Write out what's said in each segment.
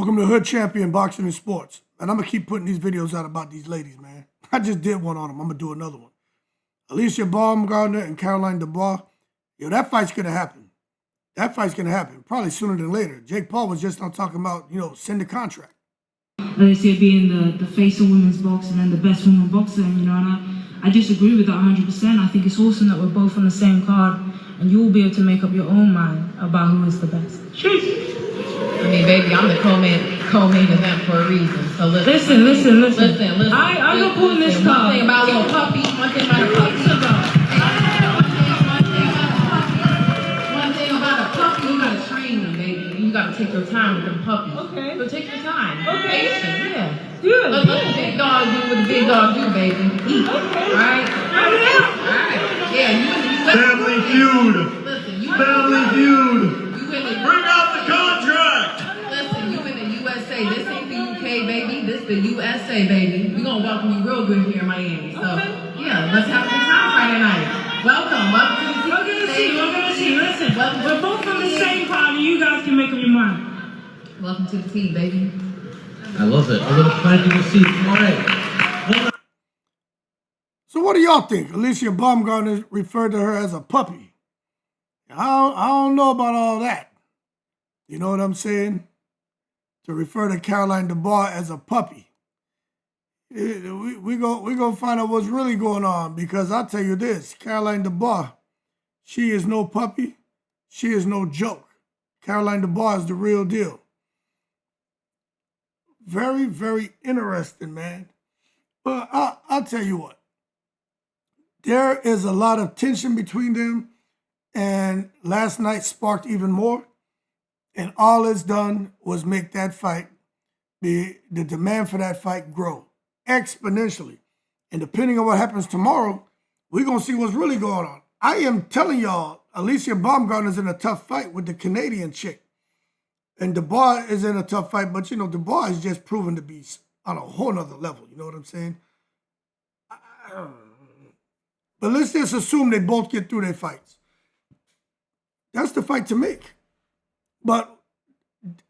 Welcome to Hood Champion Boxing and Sports. And I'm going to keep putting these videos out about these ladies, man. I just did one on them. I'm going to do another one. Alycia Baumgardner and Caroline Dubois. Yo, that fight's going to happen. That fight's going to happen. Probably sooner than later. Jake Paul was just not talking about, send the contract. Alycia being the face of women's boxing and the best woman boxer, and I disagree with that 100%. I think it's awesome that we're both on the same card and you'll be able to make up your own mind about who is the best. I mean, baby, I'm the co-main event for a reason. So listen. I'm gonna put in this card. One thing about a little puppy. One thing about a puppy, you gotta train them, baby. You gotta take your time with them puppies. Okay. So take your time. Okay. Patient, yeah. Good. Let the big dog do what the big dog do, baby. Eat. Okay. All right? Yeah, you Family feud. Listen, Family feud. You in the Bring out the contract. Listen, you in the USA. This ain't the UK, baby. This the USA, baby. We gonna welcome you real good here in Miami. So yeah, let's have a good time Friday night. Welcome to the We're gonna see. Listen, we're both on the same card and you guys can make up your mind. Welcome to the team, baby. I love it. A little planting the seed. All right. So what do y'all think? Alycia Baumgardner referred to her as a puppy. I don't know about all that. You know what I'm saying? To refer to Caroline Dubois as a puppy. We gonna find out what's really going on, because I'll tell you this, Caroline Dubois, she is no puppy. She is no joke. Caroline Dubois is the real deal. Very, very interesting, man. But I'll tell you what. There is a lot of tension between them, and last night sparked even more. And all it's done was make that fight, the demand for that fight grow exponentially. And depending on what happens tomorrow, we're going to see what's really going on. I am telling y'all, Alycia Baumgardner is in a tough fight with the Canadian chick. And Dubois is in a tough fight, but, Dubois is just proven to be on a whole nother level. You know what I'm saying? But let's just assume they both get through their fights. That's the fight to make. But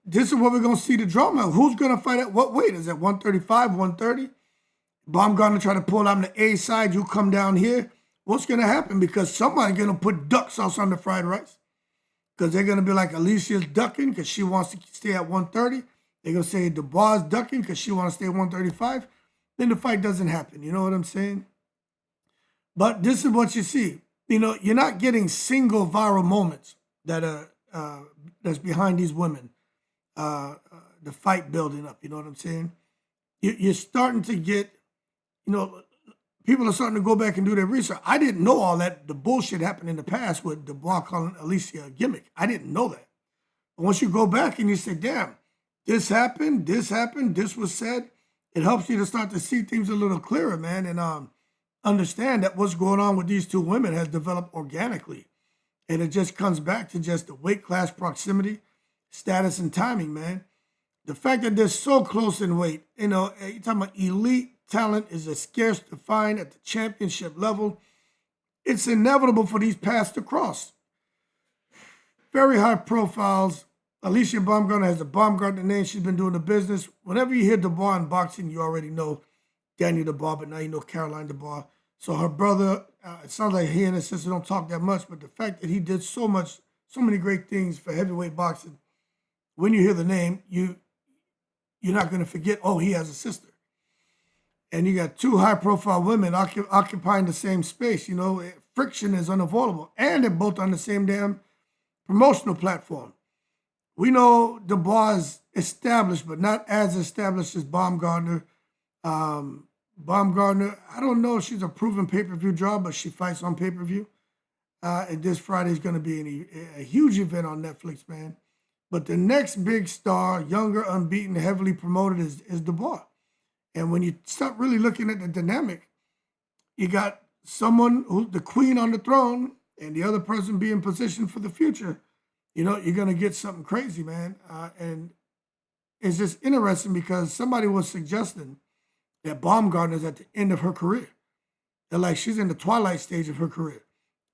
this is what we're going to see the drama. Who's going to fight at what weight? Is it 135, 130? Baumgardner try to pull out on the A side. You come down here. What's going to happen? Because somebody's going to put duck sauce on the fried rice. Because they're going to be like, Alicia's ducking because she wants to stay at 130. They're going to say Dubois is ducking because she wants to stay at 135. Then the fight doesn't happen. You know what I'm saying? But this is what you see. You're not getting single viral moments that are that's behind these women. The fight building up. You know what I'm saying? You're starting to get, people are starting to go back and do their research. I didn't know all that. The bullshit happened in the past with Dubois calling Alycia a gimmick. I didn't know that. But once you go back and you say, damn, this happened, this was said, it helps you to start to see things a little clearer, man. And understand that what's going on with these two women has developed organically. And it just comes back to just the weight class proximity, status, and timing, man. The fact that they're so close in weight, you're talking about elite talent is as scarce to find at the championship level. It's inevitable for these paths to cross. Very high profiles. Alycia Baumgardner has a Baumgardner name. She's been doing the business. Whenever you hear Dubois in boxing, you already know Daniel Dubois, but now you know Caroline Dubois. So her brother, it sounds like he and his sister don't talk that much, but the fact that he did so many great things for heavyweight boxing, when you hear the name, you're not going to forget, oh, he has a sister. And you got two high-profile women occupying the same space. Friction is unavoidable. And they're both on the same damn promotional platform. We know Dubois is established, but not as established as Baumgardner. Baumgardner, I don't know if she's a proven pay-per-view draw, but she fights on pay-per-view. And this Friday is going to be a huge event on Netflix, man. But the next big star, younger, unbeaten, heavily promoted, is Dubois. And when you start really looking at the dynamic, you got someone who's the queen on the throne and the other person being positioned for the future. You're going to get something crazy, man. And it's just interesting because somebody was suggesting that Baumgardner's at the end of her career. They're like, she's in the twilight stage of her career.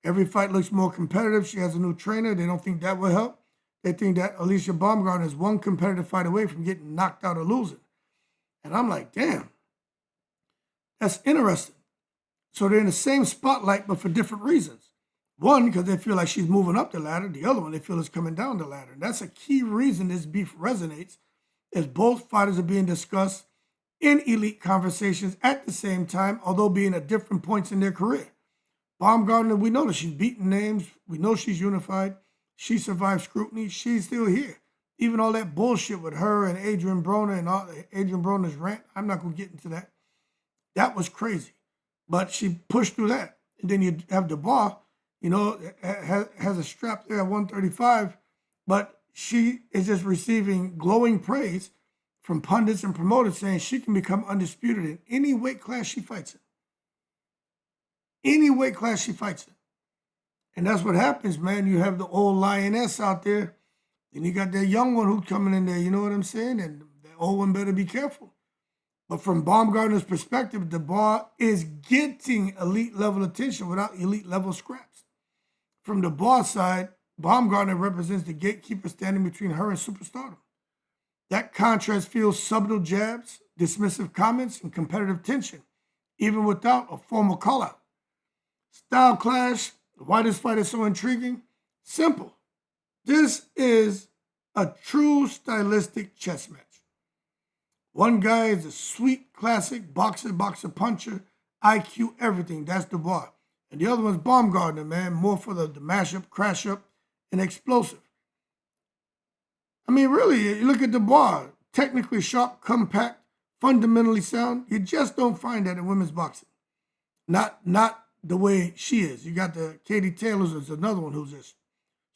Every fight looks more competitive. She has a new trainer. They don't think that will help. they think that Alycia Baumgardner is one competitive fight away from getting knocked out or losing. And I'm like, damn, that's interesting. So they're in the same spotlight, but for different reasons. One, because they feel like she's moving up the ladder. The other one, they feel is coming down the ladder. And that's a key reason this beef resonates, is both fighters are being discussed in elite conversations at the same time, although being at different points in their career. Baumgardner, we know that she's beaten names. We know she's unified. She survived scrutiny. She's still here. Even all that bullshit with her and Adrian Broner and all Adrian Broner's rant, I'm not going to get into that. That was crazy. But she pushed through that. And then you have Dubois, has a strap there at 135, but she is just receiving glowing praise from pundits and promoters saying she can become undisputed in any weight class she fights in. Any weight class she fights in. And that's what happens, man. You have the old lioness out there, and you got that young one who's coming in there, you know what I'm saying? And the old one better be careful. But from Baumgardner's perspective, Dubois is getting elite level attention without elite level scraps. From the Dubois side, Baumgardner represents the gatekeeper standing between her and superstardom. That contrast fuels subtle jabs, dismissive comments, and competitive tension, even without a formal call-out. Style clash, why this fight is so intriguing? Simple. This is a true stylistic chess match. One guy is a sweet, classic boxer, puncher, IQ, everything. That's Dubois. And the other one's Baumgardner, man, more for the mash-up, crash-up, and explosive. I mean, really, you look at Dubois, technically sharp, compact, fundamentally sound. You just don't find that in women's boxing. Not the way she is. You got the Katie Taylor's is another one who's just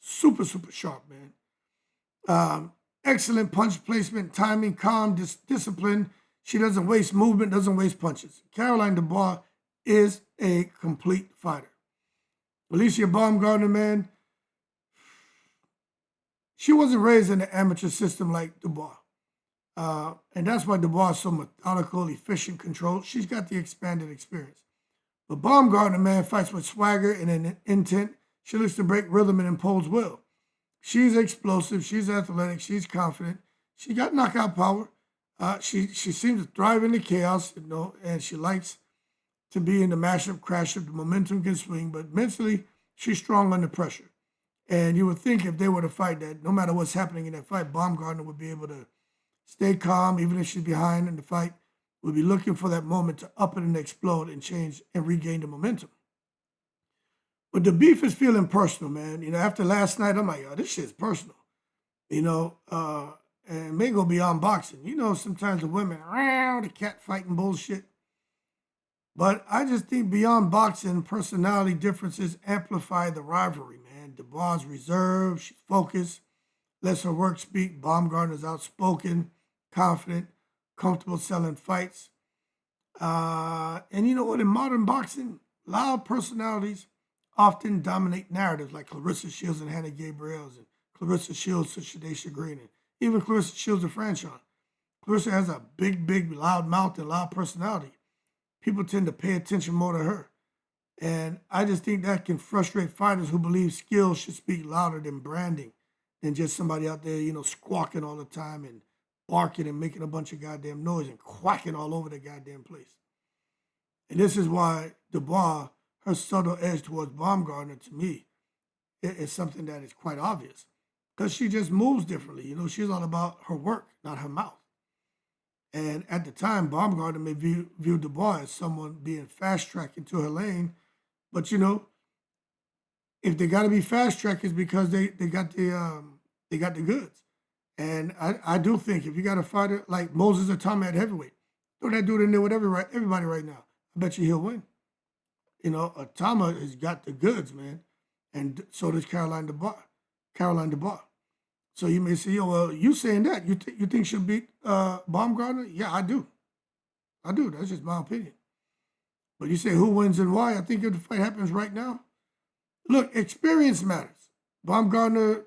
super, super sharp, man. Excellent punch placement, timing, calm, discipline. She doesn't waste movement, doesn't waste punches. Caroline Dubois is a complete fighter. Alycia Baumgardner, man, she wasn't raised in the amateur system like Dubois. And that's why Dubois is so methodical, efficient, controlled. She's got the expanded experience. But Baumgardner, man, fights with swagger and an intent. She looks to break rhythm and impose will. She's explosive. She's athletic. She's confident. She got knockout power. She seems to thrive in the chaos, and she likes to be in the mashup, crash-up. The momentum can swing, but mentally, she's strong under pressure. And you would think if they were to fight that, no matter what's happening in that fight, Baumgardner would be able to stay calm, even if she's behind in the fight, would be looking for that moment to up it and explode and change and regain the momentum. But the beef is feeling personal, man. After last night, I'm like, oh, this shit's personal. And it may go beyond boxing. Sometimes the women, the cat fighting bullshit. But I just think beyond boxing, personality differences amplify the rivalry, man. Dubois is reserved, she's focused, lets her work speak. Baumgardner's outspoken, confident, comfortable selling fights. And you know what? In modern boxing, loud personalities often dominate narratives like Clarissa Shields and Hannah Gabriel's, and Clarissa Shields to Shadaysha Green, and even Clarissa Shields to Franchon. Clarissa has a big, loud mouth and loud personality. People tend to pay attention more to her. And I just think that can frustrate fighters who believe skill should speak louder than branding, than just somebody out there, squawking all the time and barking and making a bunch of goddamn noise and quacking all over the goddamn place. And this is why Dubois, her subtle edge towards Baumgardner, to me, is something that is quite obvious. Because she just moves differently. She's all about her work, not her mouth. And at the time, Baumgardner may view Dubois as someone being fast-tracked into her lane. But, if they got to be fast-tracked, it's because they got the goods. And I do think if you got a fighter like Moses or Tommy at heavyweight, throw that dude in there with everybody right now. I bet you he'll win. Atama has got the goods, man. And so does Caroline Dubois. So you may say, you saying that. You think she'll beat Baumgardner? Yeah, I do. That's just my opinion. But you say who wins and why? I think if the fight happens right now, look, experience matters. Baumgardner,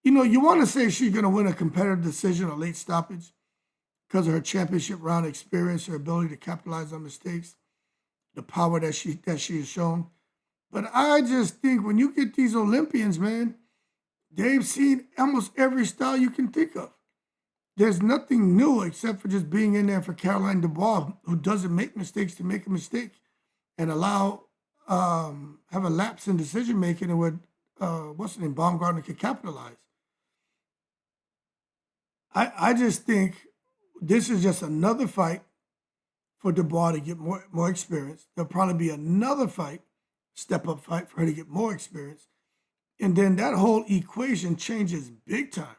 you want to say she's going to win a competitive decision or late stoppage because of her championship round experience, her ability to capitalize on mistakes, the power that she has shown. But I just think when you get these Olympians, man, they've seen almost every style you can think of. There's nothing new except for just being in there for Caroline Dubois, who doesn't make mistakes to make a mistake and allow have a lapse in decision making, and what what's the name, Baumgardner could capitalize. I just think this is just another fight for Dubois to get more experience. There'll probably be another fight, step up fight for her to get more experience. And then that whole equation changes big time.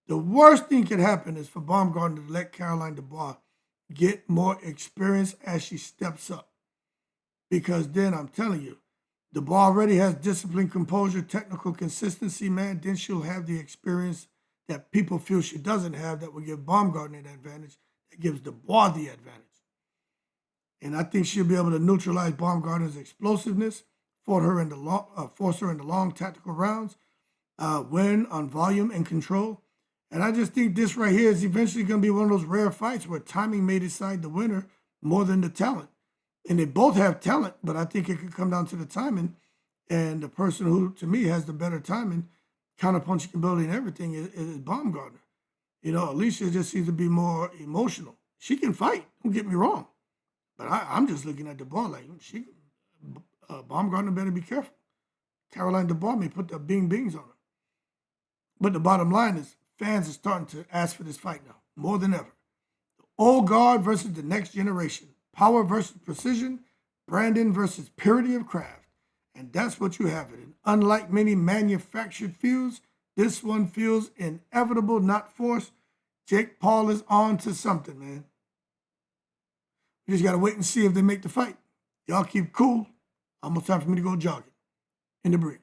The worst thing could happen is for Baumgardner to let Caroline Dubois get more experience as she steps up. Because then I'm telling you, Dubois already has discipline, composure, technical consistency, man. Then she'll have the experience that people feel she doesn't have that will give Baumgardner the advantage, that gives Dubois the advantage. And I think she'll be able to neutralize Baumgardner's explosiveness, force her into long tactical rounds, win on volume and control. And I just think this right here is eventually going to be one of those rare fights where timing may decide the winner more than the talent. And they both have talent, but I think it could come down to the timing. And the person who, to me, has the better timing, counterpunching ability and everything is Baumgardner. You know, Alycia just seems to be more emotional. She can fight, don't get me wrong. But I'm just looking at Dubois like, Baumgardner better be careful. Caroline Dubois may put the bings on her. But the bottom line is, fans are starting to ask for this fight now, more than ever. The old guard versus the next generation. Power versus precision. Brandon versus purity of craft. And that's what you have it in. Unlike many manufactured feuds, this one feels inevitable, not forced. Jake Paul is on to something, man. We just got to wait and see if they make the fight. Y'all keep cool. Almost time for me to go jogging in the break.